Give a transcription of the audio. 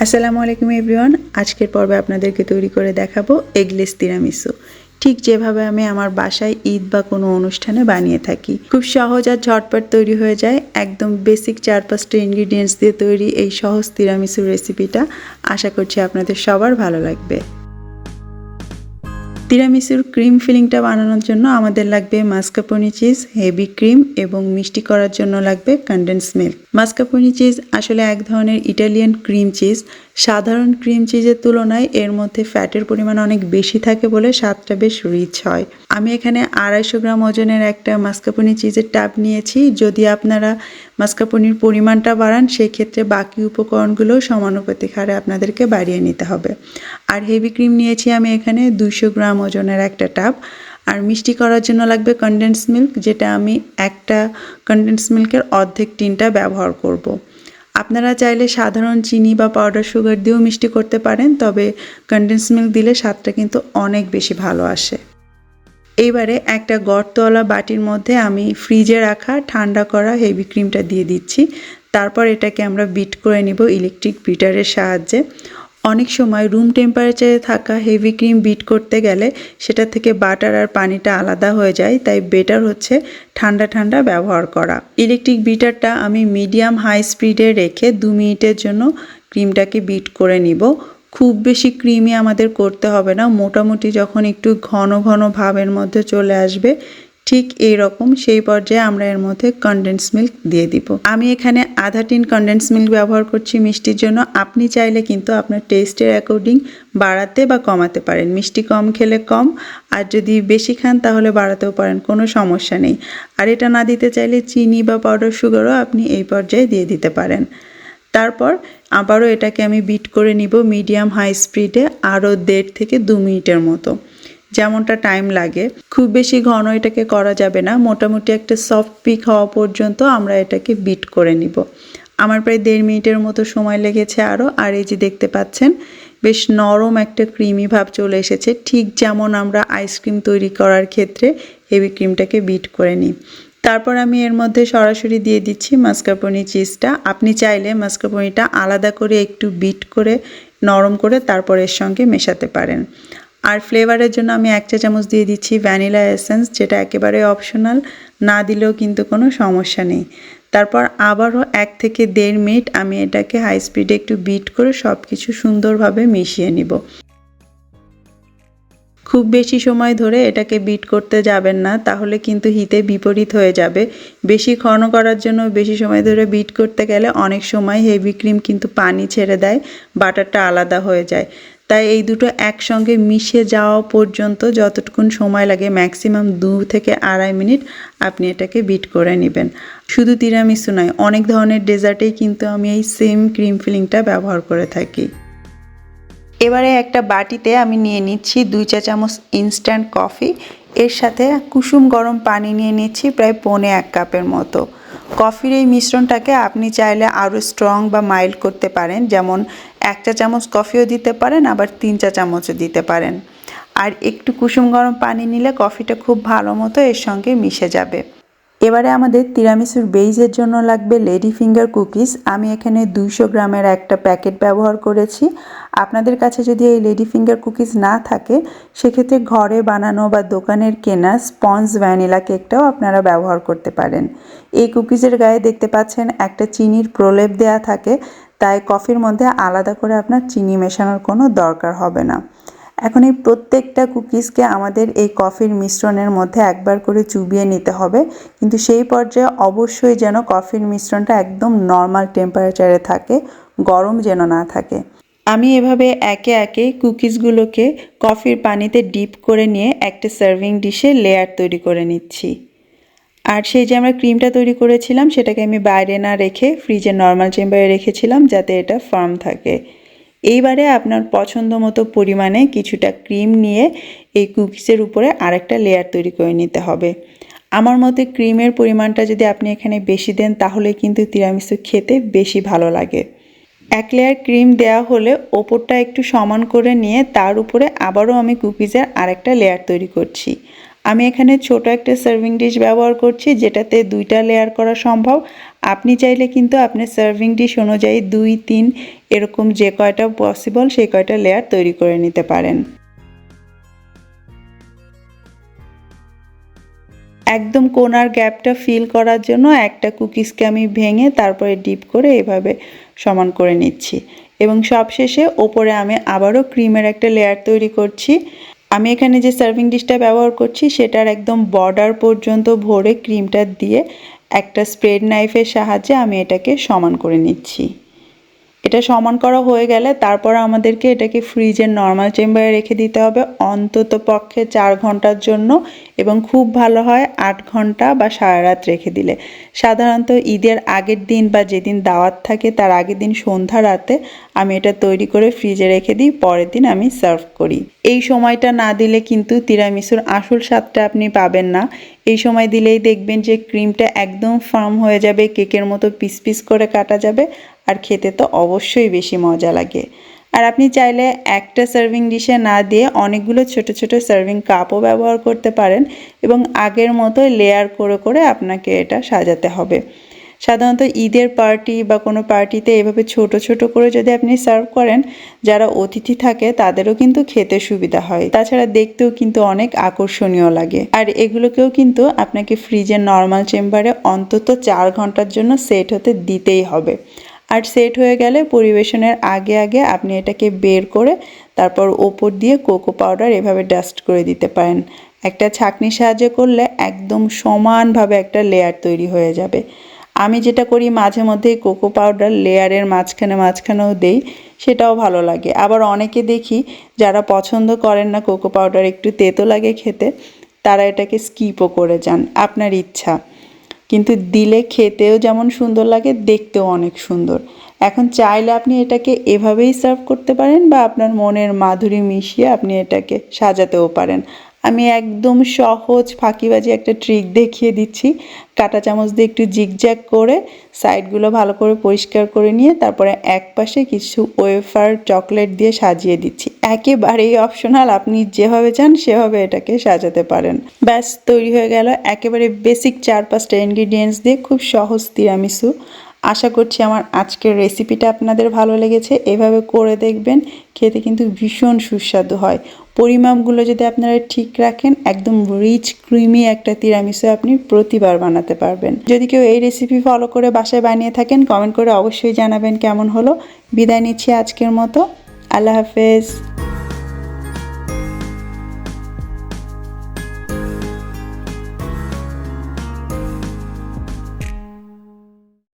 আসসালামু আলাইকুম এভরিওয়ান। আজকের পর্বে আপনাদেরকে তৈরি করে দেখাবো এগলেস তিরামিসু, ঠিক যেভাবে আমি আমার বাসায় ঈদ বা কোনো অনুষ্ঠানে বানিয়ে থাকি। খুব সহজ আর ঝটপট তৈরি হয়ে যায়। একদম বেসিক 4-5টা ইনগ্রিডিয়েন্টস দিয়ে তৈরি এই সহজ তিরামিসুর রেসিপিটা আশা করছি আপনাদের সবার ভালো লাগবে। তিরামিসুর ক্রিম ফিলিংটা বানানোর জন্য আমাদের লাগবে মাস্কাপোনি চিজ, হেভি ক্রিম এবং মিষ্টি করার জন্য লাগবে কনডেন্স মিল্ক। মাস্কাপোনি চিজ আসলে এক ধরনের ইটালিয়ান ক্রিম চিজ। সাধারণ ক্রিম চিজের তুলনায় এর মধ্যে ফ্যাটের পরিমাণ অনেক বেশি থাকে বলে স্বাদটা বেশ রিচ হয়। আমি এখানে 250 গ্রাম ওজনের একটা মাস্কাপোনি চিজের টাব নিয়েছি। যদি আপনারা মাস্কাপোনির পরিমাণটা বাড়ান সেই ক্ষেত্রে বাকি উপকরণগুলোও সমানুপাতিক হারে আপনাদেরকে বাড়িয়ে নিতে হবে। আর হেভি ক্রিম নিয়েছি আমি এখানে 200 গ্রাম ওজনের একটা টাব। আর মিষ্টি করার জন্য লাগবে কনডেন্স মিল্ক, যেটা আমি একটা কনডেন্স মিল্কের অর্ধেক টিনটা ব্যবহার করব। আপনারা চাইলে সাধারণ চিনি বা পাউডার সুগার দিয়েও মিষ্টি করতে পারেন, তবে কনডেন্স মিল্ক দিলে স্বাদটা কিন্তু অনেক বেশি ভালো আসে। এইবারে একটা গর্তওয়ালা বাটির মধ্যে আমি ফ্রিজে রাখা ঠান্ডা করা হেভি ক্রিমটা দিয়ে দিচ্ছি। তারপর এটাকে আমরা বিট করে নিব ইলেকট্রিক বিটারের সাহায্যে। অনেক সময় রুম টেম্পারেচারে থাকা হেভি ক্রিম বিট করতে গেলে সেটা থেকে বাটার আর পানিটা আলাদা হয়ে যায়, তাই বেটার হচ্ছে ঠান্ডা ঠান্ডা ব্যবহার করা। ইলেকট্রিক বিটারটা আমি মিডিয়াম হাই স্পিডে রেখে 2 মিনিটের জন্য ক্রিমটাকে বিট করে নিব। খুব বেশি ক্রিমি আমাদের করতে হবে না, মোটামুটি যখন একটু ঘন ঘন ভাবের মধ্যে চলে আসবে ঠিক এই রকম, সেই পর্যায়ে আমরা এর মধ্যে কনডেন্স মিল্ক দিয়ে দিব। আমি এখানে আধা টিন কনডেন্স মিল্ক ব্যবহার করছি মিষ্টির জন্য। আপনি চাইলে কিন্তু আপনার টেস্টের অ্যাকর্ডিং বাড়াতে বা কমাতে পারেন। মিষ্টি কম খেলে কম, আর যদি বেশি খান তাহলে বাড়াতেও পারেন, কোনো সমস্যা নেই। আর এটা না দিতে চাইলে চিনি বা পাউডার সুগারও আপনি এই পর্যায়ে দিয়ে দিতে পারেন। তারপর আবারও এটাকে আমি বিট করে নিব মিডিয়াম হাই স্পিডে আরও 1.5 থেকে 2 মিনিটের মতো, যেমনটা টাইম লাগে। খুব বেশি ঘন এটাকে করা যাবে না, মোটামুটি একটা সফট পিক হওয়া পর্যন্ত আমরা এটাকে বিট করে নিব। আমার প্রায় 1.5 মিনিটের মতো সময় লেগেছে আরও। আর এই যে দেখতে পাচ্ছেন বেশ নরম একটা ক্রিমি ভাব চলে এসেছে, ঠিক যেমন আমরা আইসক্রিম তৈরি করার ক্ষেত্রে হেভি ক্রিমটাকে বিট করে নিই। তারপর আমি এর মধ্যে সরাসরি দিয়ে দিচ্ছি মাস্কারপোনি চিজটা। আপনি চাইলে মাস্কারপোনিটা আলাদা করে একটু বিট করে নরম করে তারপর এর সঙ্গে মেশাতে পারেন। আর ফ্লেভারের জন্য আমি 1 চা চামচ দিয়ে দিচ্ছি ভ্যানিলা এসেন্স, যেটা একেবারে অপশনাল, না দিলেও কিন্তু কোনো সমস্যা নেই। তারপর আবারও 1 থেকে 1.5 মিনিট আমি এটাকে হাই স্পিডে একটু বিট করে সব কিছু সুন্দরভাবে মিশিয়ে নিব। খুব বেশি সময় ধরে এটাকে বিট করতে যাবেন না, তাহলে কিন্তু হিতে বিপরীত হয়ে যাবে। বেশি ঘন করার জন্য বেশি সময় ধরে বিট করতে গেলে অনেক সময় হেভি ক্রিম কিন্তু পানি ছেড়ে দেয়, বাটারটা আলাদা হয়ে যায়। তাই এই দুটো একসঙ্গে মিশে যাওয়া পর্যন্ত যতটুকুন সময় লাগে, ম্যাক্সিমাম 2 থেকে 2.5 মিনিট আপনি এটাকে বিট করে নেবেন। শুধু তিরামিসু নয়, অনেক ধরনের ডেজার্টেই কিন্তু আমি এই সেম ক্রিম ফিলিংটা ব্যবহার করে থাকি। এবারে একটা বাটিতে আমি নিয়ে নিচ্ছি 2 চা চামচ ইনস্ট্যান্ট কফি। এর সাথে কুসুম গরম পানি নিয়ে নিচ্ছি প্রায় 1.25 কাপের মতো। কফির এই মিশ্রণটাকে আপনি চাইলে আরও স্ট্রং বা মাইল্ড করতে পারেন, যেমন 1 চা চামচ কফিও দিতে পারেন, আবার 3 চা চামচও দিতে পারেন। আর একটু কুসুম গরম পানি নিলে কফিটা খুব ভালো মতো এর সঙ্গে মিশে যাবে। এবারে আমাদের তিরামিসুর বেইজের জন্য লাগবে লেডি ফিঙ্গার কুকিজ। আমি এখানে 200 গ্রামের একটা প্যাকেট ব্যবহার করেছি। আপনাদের কাছে যদি এই লেডি ফিঙ্গার কুকিজ না থাকে, সেক্ষেত্রে ঘরে বানানো বা দোকানের কেনা স্পঞ্জ ভ্যানিলা কেকটাও আপনারা ব্যবহার করতে পারেন। এই কুকিজের গায়ে দেখতে পাচ্ছেন একটা চিনির প্রলেপ দেয়া থাকে, তাই কফির মধ্যে আলাদা করে আপনার চিনি মেশানোর কোনো দরকার হবে না। এখন এই প্রত্যেকটা কুকিজকে আমাদের এই কফির মিশ্রণের মধ্যে একবার করে চুবিয়ে নিতে হবে, কিন্তু সেই পর্যায়ে অবশ্যই যেন কফির মিশ্রণটা একদম নর্মাল টেম্পারেচারে থাকে, গরম যেন না থাকে। আমি এভাবে একে একে কুকিজগুলোকে কফির পানিতে ডিপ করে নিয়ে একটা সার্ভিং ডিশে লেয়ার তৈরি করে নিচ্ছি। আর সেই যে আমরা ক্রিমটা তৈরি করেছিলাম সেটাকে আমি বাইরে না রেখে ফ্রিজে নর্মাল চেম্বারে রেখেছিলাম, যাতে এটা ফার্ম থাকে। এইবারে আপনার পছন্দ মতো পরিমাণে কিছুটা ক্রিম নিয়ে এই কুকিজের উপরে আরেকটা লেয়ার তৈরি করে নিতে হবে। আমার মতে ক্রিমের পরিমাণটা যদি আপনি এখানে বেশি দেন, তাহলে কিন্তু তিরামিসু খেতে বেশি ভালো লাগে। 1 লেয়ার ক্রিম দেওয়া হলে ওপরটা একটু সমান করে নিয়ে তার উপরে আবারও আমি কুকিজের আরেকটা লেয়ার তৈরি করছি। আমি এখানে ছোট একটা সার্ভিং ডিশ ব্যবহার করছি, যেটাতে 2টা লেয়ার করা সম্ভব। আপনি চাইলে কিন্তু আপনার সার্ভিং ডিশ অনুযায়ী 2-3 এরকম যে কয়টা পসিবল সেই কয়টা লেয়ার তৈরি করে নিতে পারেন। একদম কোণার গ্যাপটা ফিল করার জন্য একটা কুকিজকে আমি ভেঙে তারপরে ডিপ করে এভাবে সমান করে নিচ্ছি এবং সবশেষে ওপরে আমি আবারও ক্রিমের একটা লেয়ার তৈরি করছি। আমি এখানে যে সার্ভিং ডিশটা ব্যবহার করছি সেটার একদম বর্ডার পর্যন্ত ভরে ক্রিমটা দিয়ে একটা স্প্রেড নাইফের সাহায্যে আমি এটাকে সমান করে নিচ্ছি। এটা সমান করা হয়ে গেলে তারপর আমাদেরকে এটাকে ফ্রিজের নর্মাল চেম্বারে রেখে দিতে হবে অন্তত পক্ষে 4 ঘন্টার জন্য, এবং খুব ভালো হয় 8 ঘন্টা বা সারা রাত রেখে দিলে। সাধারণত ঈদের আগের দিন বা যেদিন দাওয়াত থাকে তার আগের দিন সন্ধ্যা রাতে আমি এটা তৈরি করে ফ্রিজে রেখে দিই, পরের দিন আমি সার্ভ করি। এই সময়টা না দিলে কিন্তু তিরামিসুর আসল স্বাদটা আপনি পাবেন না। এই সময় দিলেই দেখবেন যে ক্রিমটা একদম ফার্ম হয়ে যাবে, কেকের মতো পিস পিস করে কাটা যাবে, আর খেতে তো অবশ্যই বেশি মজা লাগে। আর আপনি চাইলে একটা সার্ভিং ডিশে না দিয়ে অনেকগুলো ছোট ছোট সার্ভিং কাপও ব্যবহার করতে পারেন এবং আগের মতো লেয়ার করে করে আপনাকে এটা সাজাতে হবে। সাধারণত ঈদের পার্টি বা কোনো পার্টিতে এভাবে ছোট ছোট করে যদি আপনি সার্ভ করেন, যারা অতিথি থাকে তাদেরও কিন্তু খেতে সুবিধা হয়, তাছাড়া দেখতেও কিন্তু অনেক আকর্ষণীয় লাগে। আর এগুলোকেও কিন্তু আপনাকে ফ্রিজের নর্মাল চেম্বারে অন্তত 4 ঘন্টার জন্য সেট হতে দিতেই হবে। আর সেট হয়ে গেলে পরিবেশনের আগে আগে আপনি এটাকে বের করে তারপর ওপর দিয়ে কোকো পাউডার এভাবে ডাস্ট করে দিতে পারেন। একটা ছাঁকনির সাহায্যে করলে একদম সমানভাবে একটা লেয়ার তৈরি হয়ে যাবে। আমি যেটা করি মাঝে মধ্যেই কোকো পাউডার লেয়ারের মাঝখানেও দেই, সেটাও ভালো লাগে। আবার অনেকে দেখি যারা পছন্দ করেন না কোকো পাউডার, একটু তেতো লাগে খেতে, তারা এটাকে স্কিপও করে যান, আপনার ইচ্ছা। কিন্তু দিলে খেতেও যেমন সুন্দর লাগে, দেখতেও অনেক সুন্দর। এখন চাইলে আপনি এটাকে এভাবেই সার্ভ করতে পারেন বা আপনার মনের মাধুরী মিশিয়ে আপনি এটাকে সাজাতেও পারেন। আমি একদম সহজ ফাঁকিবাজি একটা ট্রিক দেখিয়ে দিচ্ছি। কাঁটা চামচ দিয়ে একটু জিগজ্যাগ করে সাইডগুলো ভালো করে পরিষ্কার করে নিয়ে তারপরে এক পাশে কিছু ওয়েফার চকলেট দিয়ে সাজিয়ে দিচ্ছি। একেবারেই অপশনাল, আপনি যেভাবে চান সেভাবে এটাকে সাজাতে পারেন। ব্যাস তৈরি হয়ে গেল একেবারে বেসিক 4-5টা ইনগ্রিডিয়েন্টস দিয়ে খুব সহজ তিরামিসু। আশা করছি আমার আজকের রেসিপিটা আপনাদের ভালো লেগেছে। এভাবে করে দেখবেন, খেতে কিন্তু ভীষণ সুস্বাদু হয়। পরিমাপগুলো যদি আপনারা ঠিক রাখেন, একদম রিচ ক্রিমি একটা তিরামিসু আপনি প্রতিবার বানাতে পারবেন। যদি কেউ এই রেসিপি ফলো করে বাসায় বানিয়ে থাকেন, কমেন্ট করে অবশ্যই জানাবেন কেমন হলো। বিদায় নিচ্ছি আজকের মতো। আল্লাহ হাফেজ।